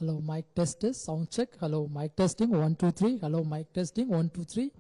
Hello, mic test, sound check. Hello, mic testing, 1, 2, 3. Hello, mic testing, 1, 2, 3.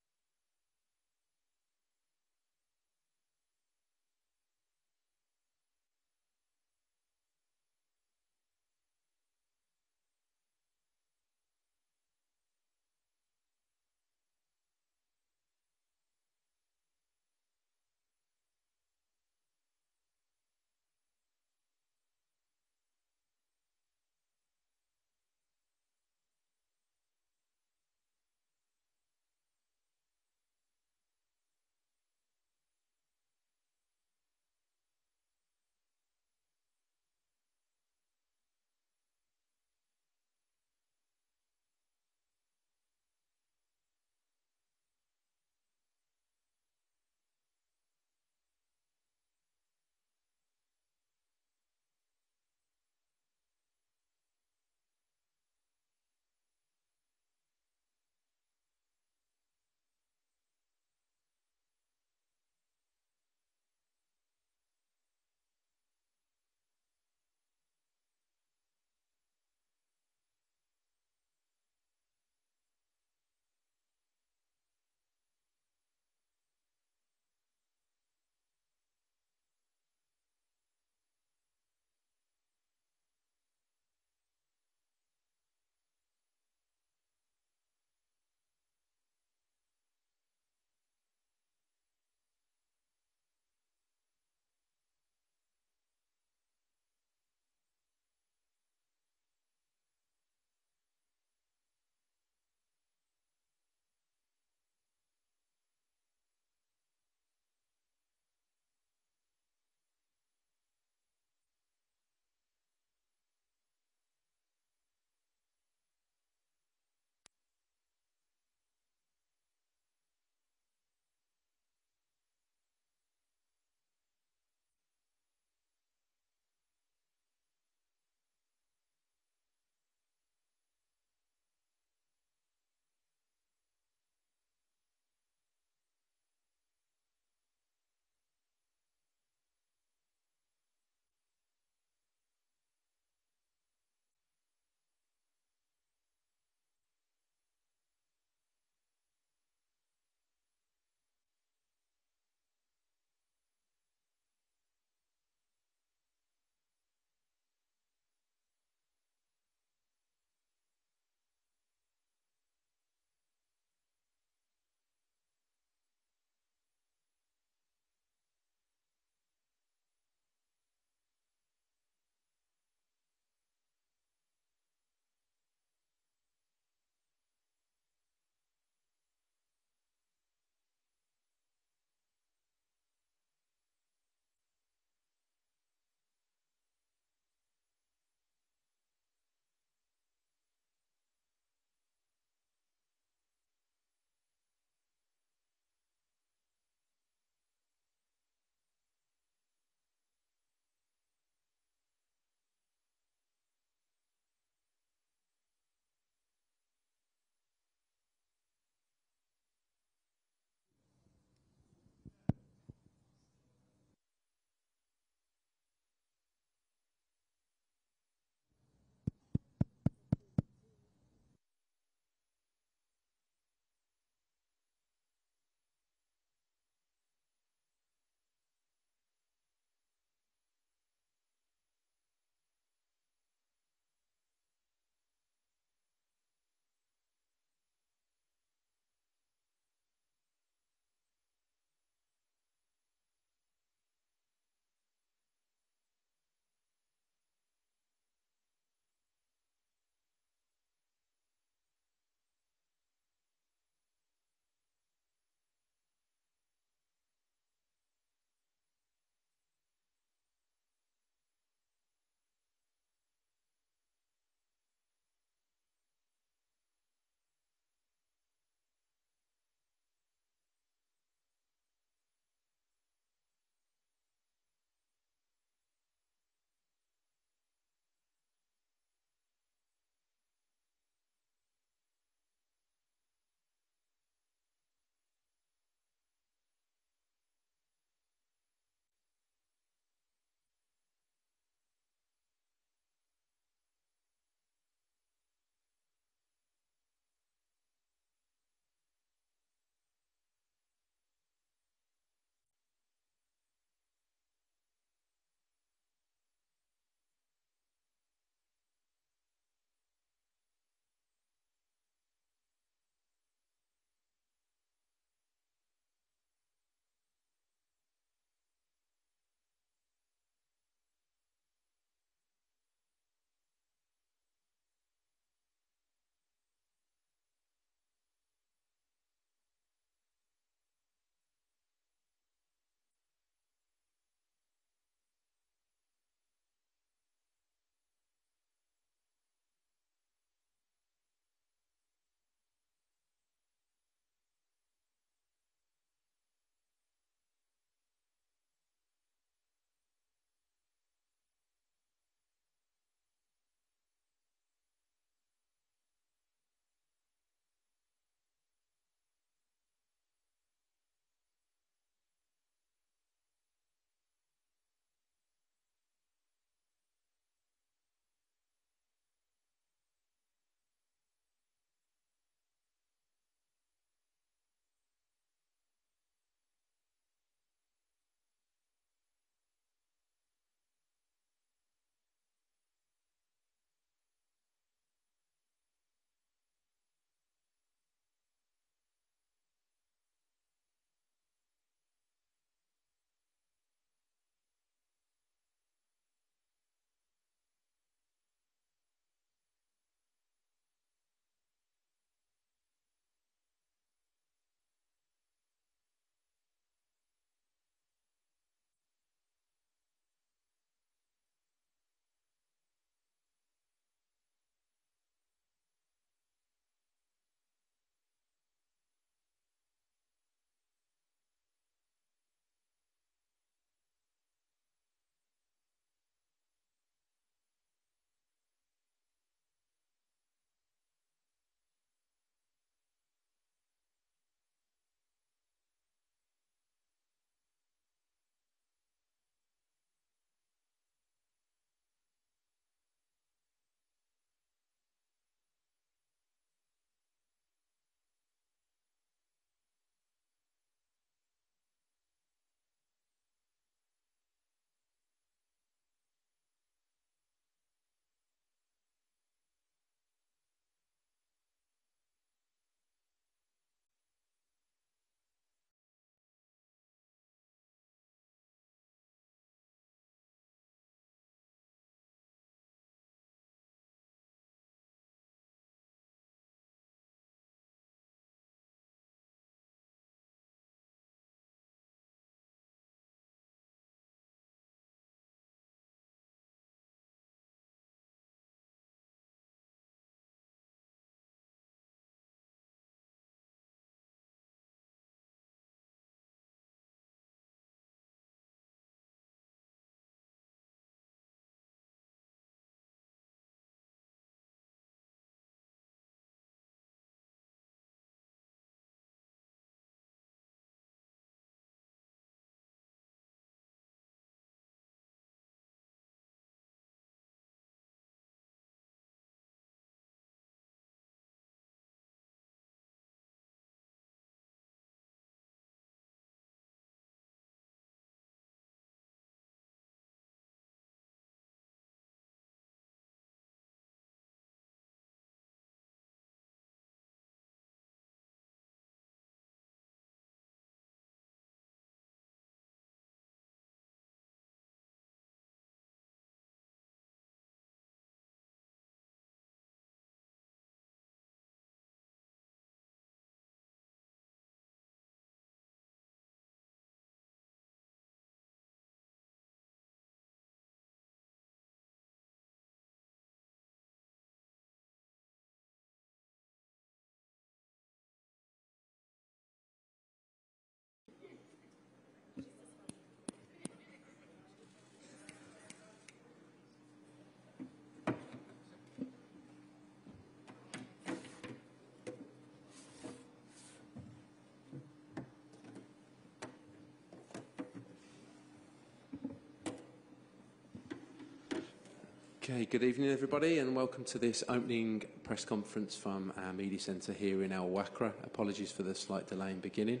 Okay, good evening everybody and welcome to this opening press conference from our media centre here in Al Wakra. Apologies for the slight delay in beginning.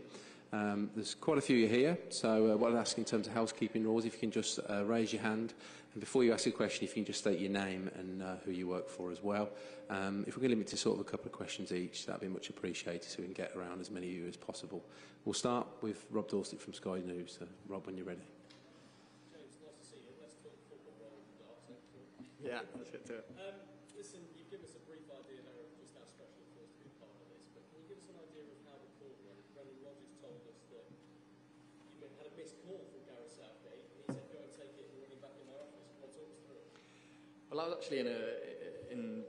There's quite a few here, so what I'd ask in terms of housekeeping rules, if you can just raise your hand, and before you ask a question, if you can just state your name and who you work for as well. If we can limit to sort of a couple of questions each, that'd be much appreciated so we can get around as many of you as possible. We'll start with Rob Dorset from Sky News. Rob, when you're ready. Yeah, let's get to it. Listen, you've given us a brief idea now of just how special it feels to be part of this, but can you give us an idea of how the call went? Brendan Rodgers told us that you had a missed call from Gareth Southgate, and he said, go and take it and run it back in my office. Can you talk us through it? Well, I was actually in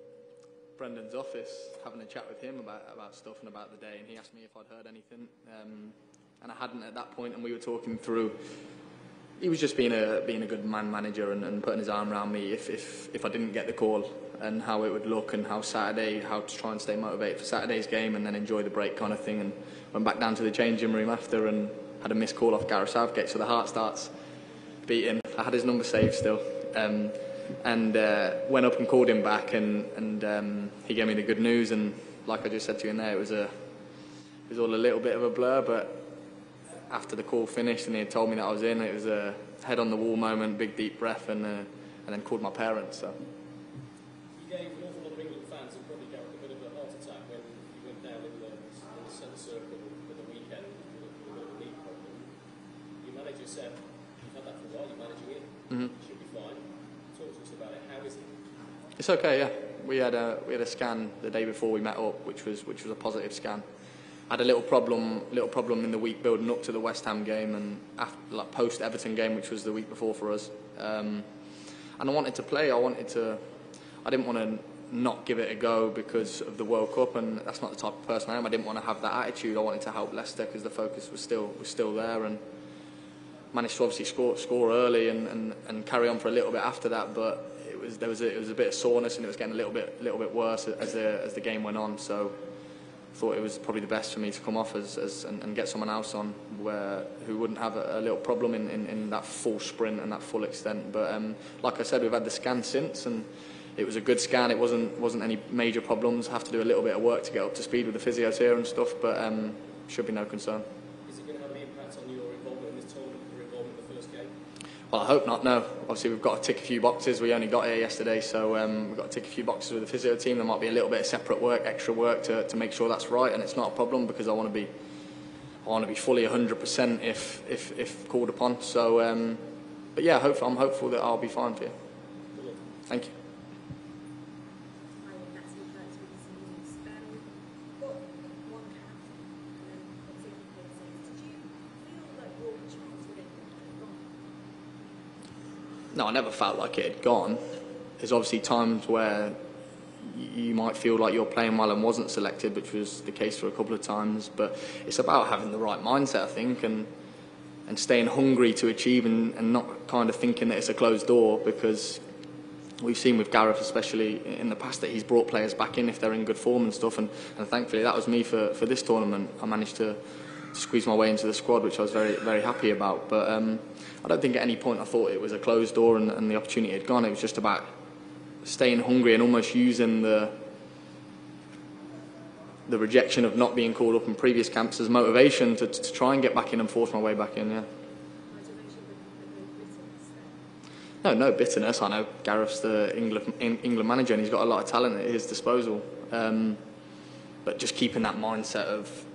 Brendan's office having a chat with him about stuff and about the day, and he asked me if I'd heard anything, and I hadn't at that point, and we were talking through. He was just being a good man manager and putting his arm around me if I didn't get the call, and how it would look and how to try and stay motivated for Saturday's game and then enjoy the break kind of thing. And went back down to the changing room after and had a missed call off Gareth Southgate, so the heart starts beating. I had his number saved still, and went up and called him back, and he gave me the good news. And like I just said to you in there, it was all a little bit of a blur, but after the call finished and he had told me that I was in, it was a head on the wall moment, big deep breath, and then called my parents. So. You gave an awful lot of England fans and probably Gareth a bit of a heart attack when you went down in the centre circle for the weekend with a bit of a knee problem. Your manager said, you've had that for a while, you're managing it, you should be fine. Talk to us about it. How is it? It's okay, yeah. We had a scan the day before we met up, which was a positive scan. Had a little problem in the week building up to the West Ham game and post Everton game, which was the week before for us. And I wanted to play. I didn't want to not give it a go because of the World Cup, and that's not the type of person I am. I didn't want to have that attitude. I wanted to help Leicester because the focus was still there, and managed to obviously score early and carry on for a little bit after that. But it was a bit of soreness, and it was getting a little bit worse as the game went on. So thought it was probably the best for me to come off and get someone else on who wouldn't have a little problem in that full sprint and that full extent. But like I said, we've had the scan since, and it was a good scan. It wasn't any major problems. Have to do a little bit of work to get up to speed with the physios here and stuff, but should be no concern. Is it going to have any impact on your involvement in this tournament, your involvement in the first game? Well, I hope not, no. Obviously, we've got to tick a few boxes. We only got here yesterday, so we've got to tick a few boxes with the physio team. There might be a little bit of separate work, extra work to make sure that's right, and it's not a problem because I want to be fully 100% if called upon. So, but yeah, I'm hopeful that I'll be fine for you. Thank you. No, I never felt like it had gone. There's obviously times where you might feel like you're playing well and wasn't selected, which was the case for a couple of times. But it's about having the right mindset, I think, and staying hungry to achieve and not kind of thinking that it's a closed door, because we've seen with Gareth, especially in the past, that he's brought players back in if they're in good form and stuff. And thankfully that was me for this tournament. I managed to squeeze my way into the squad, which I was very, very happy about. But I don't think at any point I thought it was a closed door and the opportunity had gone. It was just about staying hungry and almost using the rejection of not being called up in previous camps as motivation to try and get back in and force my way back in, yeah. No bitterness. I know Gareth's the England manager and he's got a lot of talent at his disposal. But just keeping that mindset of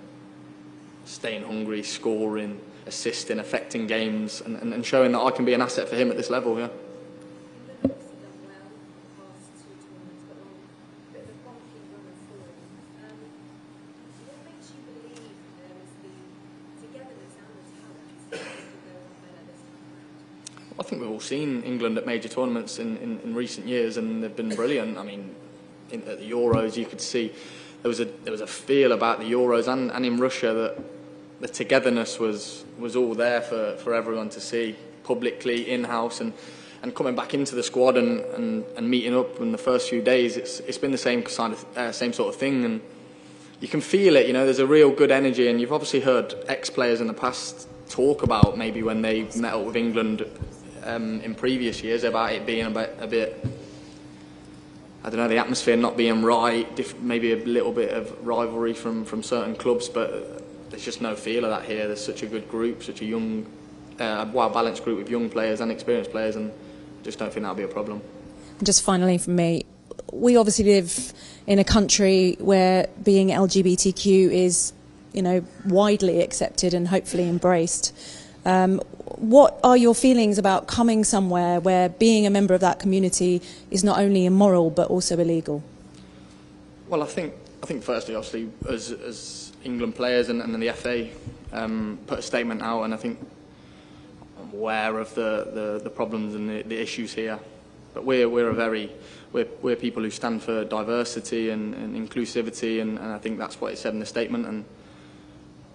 staying hungry, scoring, assisting, affecting games, and showing that I can be an asset for him at this level, yeah. I think we've all seen England at major tournaments in recent years, and they've been brilliant. I mean, at the Euros, you could see there was a feel about the Euros and in Russia that the togetherness was all there for everyone to see, publicly, in-house, and coming back into the squad and meeting up in the first few days. It's been the same sort of thing, and you can feel it. You know, there's a real good energy, and you've obviously heard ex-players in the past talk about maybe when they met up with England in previous years about it being a bit I don't know, the atmosphere not being right, maybe a little bit of rivalry from certain clubs, but there's just no feel of that here. There's such a good group, such a young, well-balanced group of young players and experienced players, and I just don't think that'll be a problem. Just finally from me, we obviously live in a country where being LGBTQ is, you know, widely accepted and hopefully embraced. What are your feelings about coming somewhere where being a member of that community is not only immoral but also illegal? Well, I think firstly, obviously, as England players and the FA put a statement out, and I think I'm aware of the problems and the issues here. But we're people who stand for diversity and inclusivity, and I think that's what it said in the statement,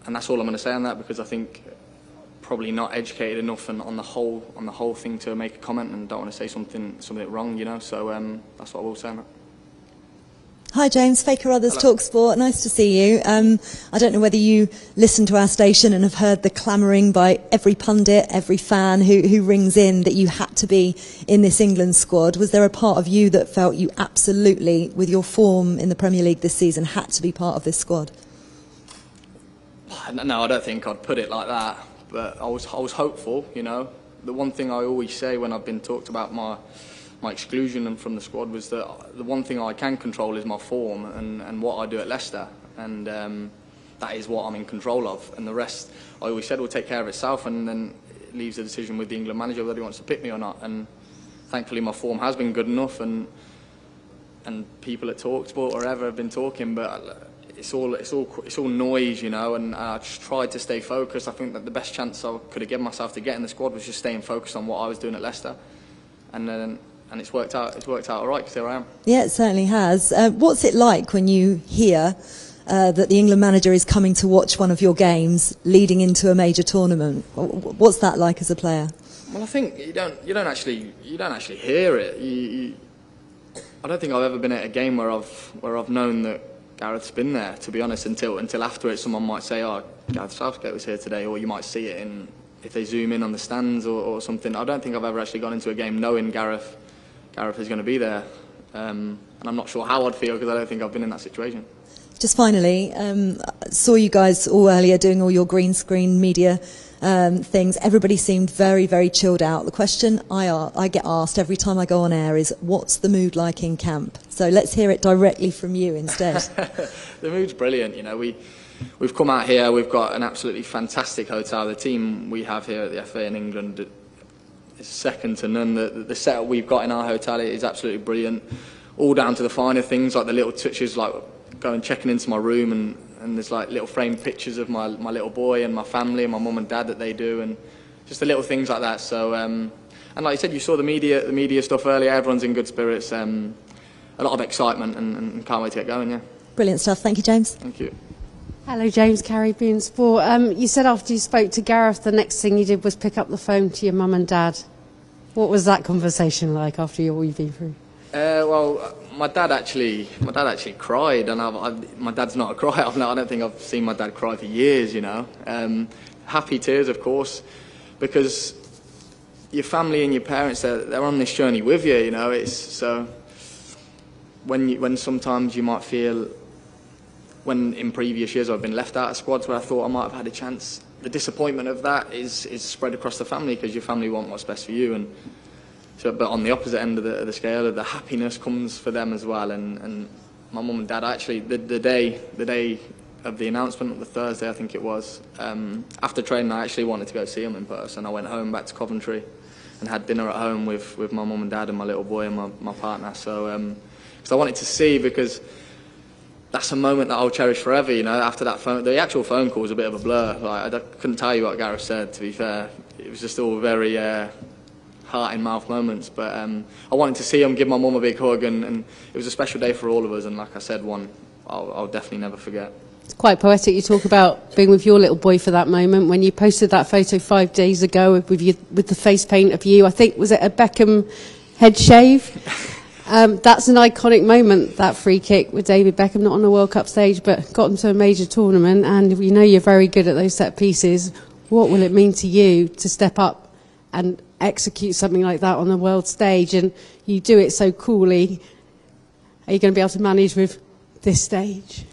and that's all I'm going to say on that, because I think probably not educated enough and on the whole thing to make a comment, and don't want to say something wrong, you know. So that's what I will say on that. Hi James, Faker Others, Hello. Talk Sport. Nice to see you. I don't know whether you listen to our station and have heard the clamouring by every pundit, every fan who rings in that you had to be in this England squad. Was there a part of you that felt you absolutely, with your form in the Premier League this season, had to be part of this squad? No, I don't think I'd put it like that, but I was hopeful, you know. The one thing I always say when I've been talked about my exclusion from the squad was that the one thing I can control is my form and what I do at Leicester, and that is what I'm in control of, and the rest, I always said, will take care of itself, and then it leaves the decision with the England manager whether he wants to pick me or not. And thankfully my form has been good enough, and people at TalkSport or wherever have been talking, but it's all noise, you know, and I just tried to stay focused. I think that the best chance I could have given myself to get in the squad was just staying focused on what I was doing at Leicester, and it's worked out. It's worked out all right, because here I am. Yeah, it certainly has. What's it like when you hear that the England manager is coming to watch one of your games leading into a major tournament? What's that like as a player? Well, I think you don't actually hear it. I don't think I've ever been at a game where I've known that Gareth's been there, to be honest, until after it. Someone might say, "Oh, Gareth Southgate was here today," or you might see it if they zoom in on the stands or something. I don't think I've ever actually gone into a game knowing Gareth is going to be there, and I'm not sure how I'd feel, because I don't think I've been in that situation. Just finally, saw you guys all earlier doing all your green screen media things. Everybody seemed very, very chilled out. The question I get asked every time I go on air is, what's the mood like in camp? So let's hear it directly from you instead. The mood's brilliant, you know. We've come out here, we've got an absolutely fantastic hotel. The team we have here at the FA in England is second to none. The setup we've got in our hotel is absolutely brilliant, all down to the finer things, like the little touches, like checking into my room, and there's like little framed pictures of my little boy and my family and my mum and dad that they do, and just the little things like that. So and like you said, you saw the media stuff earlier. Everyone's in good spirits, a lot of excitement, and can't wait to get going. Yeah. Brilliant stuff. Thank you, James. Thank you. Hello, James, Caribbean Sport. You said after you spoke to Gareth, the next thing you did was pick up the phone to your mum and dad. What was that conversation like after all you've been through? Well, my dad actually cried, and my dad's not a crier. I don't think I've seen my dad cry for years, you know. Happy tears, of course, because your family and your parents, they're on this journey with you, you know. It's so when sometimes you might feel, when in previous years I've been left out of squads where I thought I might have had a chance, the disappointment of that is spread across the family, because your family want what's best for you, and so, but on the opposite end of the scale, the happiness comes for them as well. And my mum and dad, actually, the day of the announcement, the Thursday I think it was, after training I actually wanted to go see them in person. I went home back to Coventry and had dinner at home with my mum and dad and my little boy and my partner. So because I wanted to see, because that's a moment that I'll cherish forever, you know. After that phone, the actual phone call was a bit of a blur. Like, I couldn't tell you what Gareth said, to be fair. It was just all very heart-in-mouth moments. But I wanted to see him, give my mum a big hug, and it was a special day for all of us. And like I said, one I'll definitely never forget. It's quite poetic. You talk about being with your little boy for that moment. When you posted that photo 5 days ago with the face paint of you, I think, was it a Beckham head shave? That's an iconic moment, that free kick with David Beckham, not on the World Cup stage, but got into a major tournament, and we know you're very good at those set pieces. What will it mean to you to step up and execute something like that on the world stage? And you do it so coolly. are you going to be able to manage with this stage?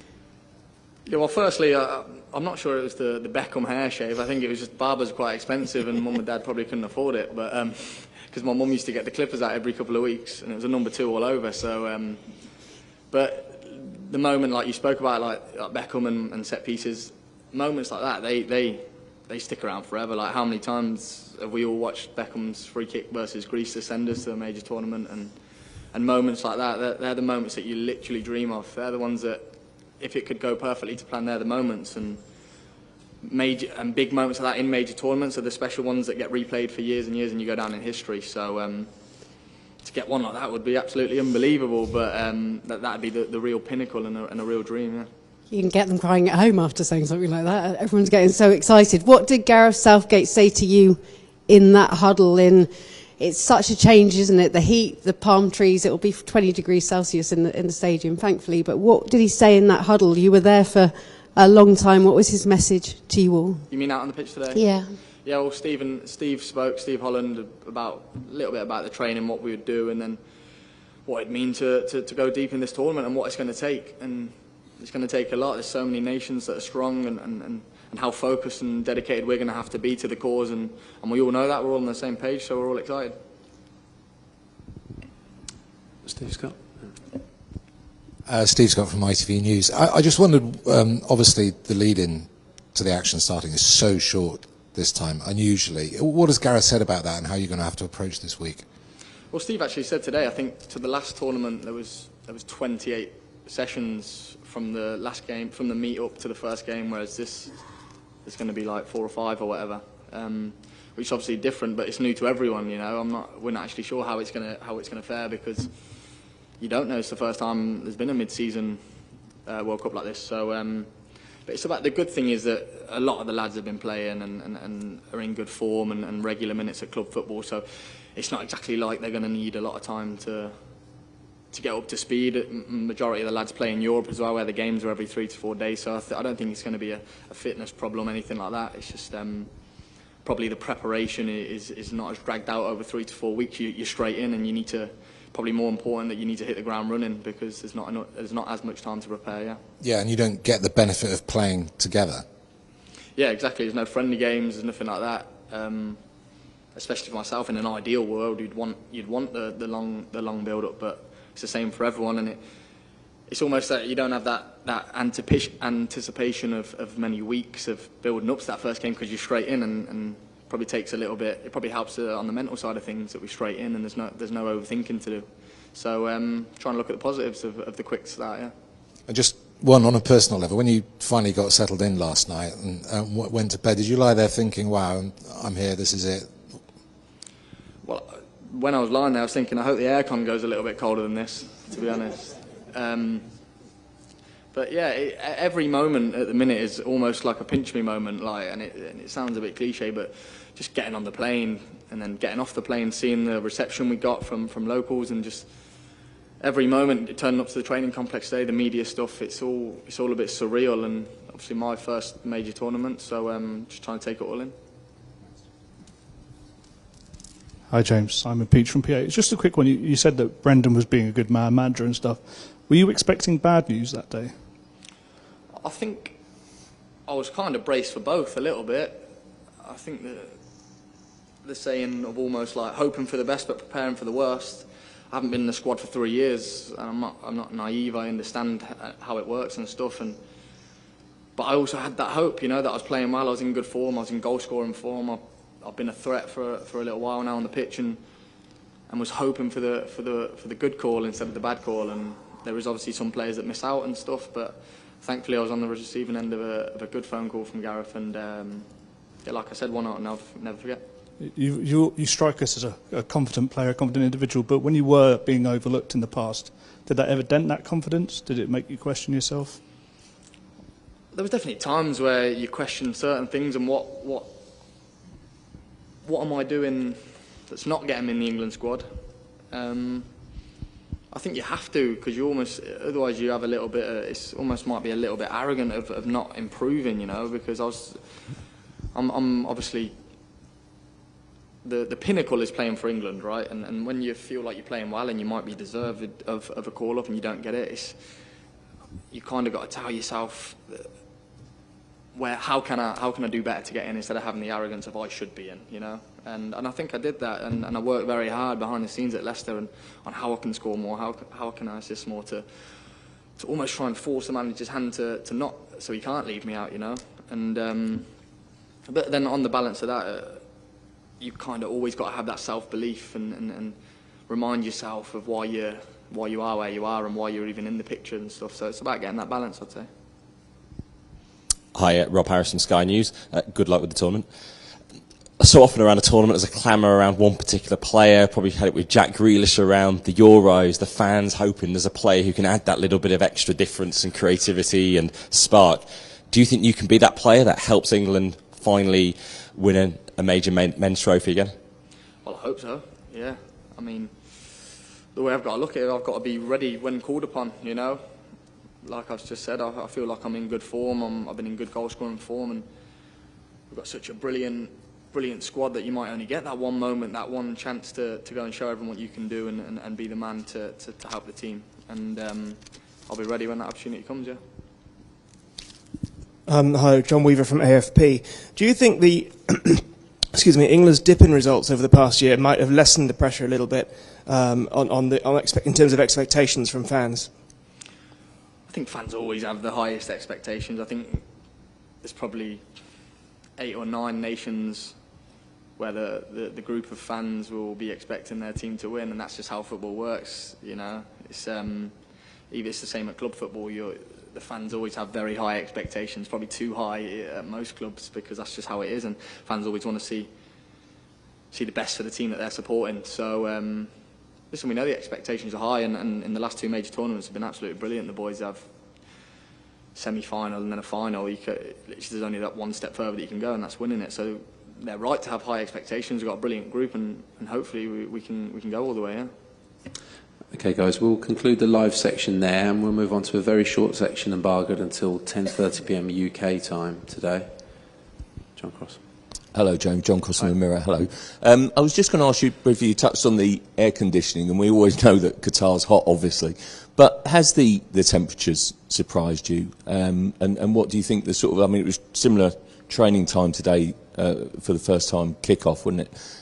Yeah, well, firstly, I'm not sure it was the Beckham hair shave. I think it was just barbers quite expensive, and mum and dad probably couldn't afford it. But because my mum used to get the clippers out every couple of weeks, and it was a number 2 all over. So, but the moment like you spoke about, like Beckham and set pieces, moments like that, they stick around forever. Like how many times have we all watched Beckham's free kick versus Greece to send us to a major tournament, and moments like that, they're the moments that you literally dream of. They're the ones that, if it could go perfectly to plan, they're the moments. And major and big moments like that in major tournaments are the special ones that get replayed for years and years, and you go down in history. So to get one like that would be absolutely unbelievable. But that'd be the real pinnacle and a real dream. Yeah. You can get them crying at home after saying something like that. Everyone's getting so excited. What did Gareth Southgate say to you in that huddle? It's such a change, isn't it? The heat, the palm trees. It will be 20 degrees Celsius in the stadium, thankfully. But what did he say in that huddle? You were there for a long time. What was his message to you all? You mean out on the pitch today? Yeah. Yeah. Well, Steve spoke, Steve Holland, about a little bit about the training, what we would do, and then what it'd mean to go deep in this tournament and what it's going to take. And it's going to take a lot. There's so many nations that are strong, and how focused and dedicated we're going to have to be to the cause, and we all know that. We're all on the same page, so we're all excited. Steve Scott. Steve Scott from ITV News. I just wondered, obviously the lead-in to the action starting is so short this time, unusually. What has Gareth said about that and how you're going to have to approach this week? Well, Steve actually said today, I think to the last tournament there was 28 sessions from the last game, from the meet up to the first game, whereas this is going to be like 4 or 5 or whatever, which is obviously different, but it's new to everyone. You know, we're not actually sure how it's going to fare, because you don't know. It's the first time there's been a mid-season World Cup like this. So, but it's about, the good thing is that a lot of the lads have been playing and are in good form and regular minutes at club football. So it's not exactly like they're going to need a lot of time to get up to speed. Majority of the lads play in Europe as well, where the games are every 3 to 4 days. So I don't think it's going to be a fitness problem, anything like that. It's just probably the preparation is not as dragged out over 3 to 4 weeks. You're straight in, and you need to, probably more important, that you need to hit the ground running, because there's not as much time to prepare. Yeah. Yeah, and you don't get the benefit of playing together. Yeah, exactly. There's no friendly games. There's nothing like that. Especially for myself, in an ideal world, you'd want the long build up, but it's the same for everyone, and it's almost that you don't have that anticipation of many weeks of building up to that first game, because you're straight in, and probably takes a little bit. It probably helps on the mental side of things that we're straight in, and there's no overthinking to do. So trying to look at the positives of the quick start. Yeah. And just one on a personal level, when you finally got settled in last night and went to bed, did you lie there thinking, "Wow, I'm here. This is it"? Well, when I was lying there, I was thinking, I hope the aircon goes a little bit colder than this, to be honest. But yeah, every moment at the minute is almost like a pinch me moment, and it sounds a bit cliche, but just getting on the plane and then getting off the plane, seeing the reception we got from locals, and just every moment turning up to the training complex today, the media stuff, it's all a bit surreal, and obviously my first major tournament, so just trying to take it all in. Hi James, Simon Peach from PA. It's just a quick one. You said that Brendan was being a good manager and stuff. Were you expecting bad news that day? I think I was kind of braced for both a little bit. I think the saying of almost like hoping for the best but preparing for the worst. I haven't been in the squad for 3 years, and I'm not naive. I understand how it works and stuff, but I also had that hope, that I was playing well. I was in good form. I was in goal scoring form. I've been a threat for a little while now on the pitch, and was hoping for the good call instead of the bad call. And there is obviously some players that miss out and stuff, but thankfully I was on the receiving end of a good phone call from Gareth, and like I said, one I'll never forget. You strike us as a confident player, a confident individual, but when you were being overlooked in the past, did that ever dent that confidence? Did it make you question yourself? There was definitely times where you question certain things, and what am I doing that's not getting me in the England squad? I think you have to, because otherwise you have a little bit it's almost might be a little bit arrogant of not improving, because I'm obviously the pinnacle is playing for England, right? And when you feel like you're playing well and you might be deserved of a call up and you don't get it, you kind of got to tell yourself how can I do better to get in, instead of having the arrogance of I should be in, you know. And I think I did that, and I worked very hard behind the scenes at Leicester and on how I can score more, how can I assist more, to almost try and force the manager's hand to not, so he can't leave me out, you know. And but then on the balance of that, you kind of always got to have that self-belief and remind yourself of why you are where you are and why you're even in the picture and stuff. So it's about getting that balance, I'd say. Hi, Rob Harris from Sky News. Good luck with the tournament. So often around a tournament there's a clamour around one particular player. Probably had it with Jack Grealish around the Euros, the fans hoping there's a player who can add that little bit of extra difference and creativity and spark. Do you think you can be that player that helps England finally win a major men's trophy again? Well, I hope so, yeah. I mean, the way I've got to look at it, I've got to be ready when called upon, you know. Like I've just said, I feel like I'm in good form. I've been in good goal-scoring form, and we've got such a brilliant squad that you might only get that one moment, that one chance to go and show everyone what you can do and be the man to help the team. And I'll be ready when that opportunity comes, yeah. Hi, John Weaver from AFP. Do you think the England's dip in results over the past year might have lessened the pressure a little bit in terms of expectations from fans? I think fans always have the highest expectations. I think there's probably 8 or 9 nations where the group of fans will be expecting their team to win, and that's just how football works. You know, it's the same at club football. The fans always have very high expectations, probably too high at most clubs, because that's just how it is, and fans always want to see the best for the team that they're supporting. So. Listen, we know the expectations are high, and in the last 2 major tournaments have been absolutely brilliant. The boys have semi-final and then a final. There's only that one step further that you can go, and that's winning it. So they're right to have high expectations. We've got a brilliant group, and hopefully we can go all the way, yeah. Okay, guys, we'll conclude the live section there, and we'll move on to a very short section embargoed until 10:30 p.m. UK time today. John Cross. Hello, James. John Cross from the Mirror. Hello. I was just going to ask you briefly, you touched on the air conditioning, and we always know that Qatar's hot, obviously. But has the temperatures surprised you? And what do you think the sort of, I mean, it was similar training time today for the first time kick-off, wasn't it?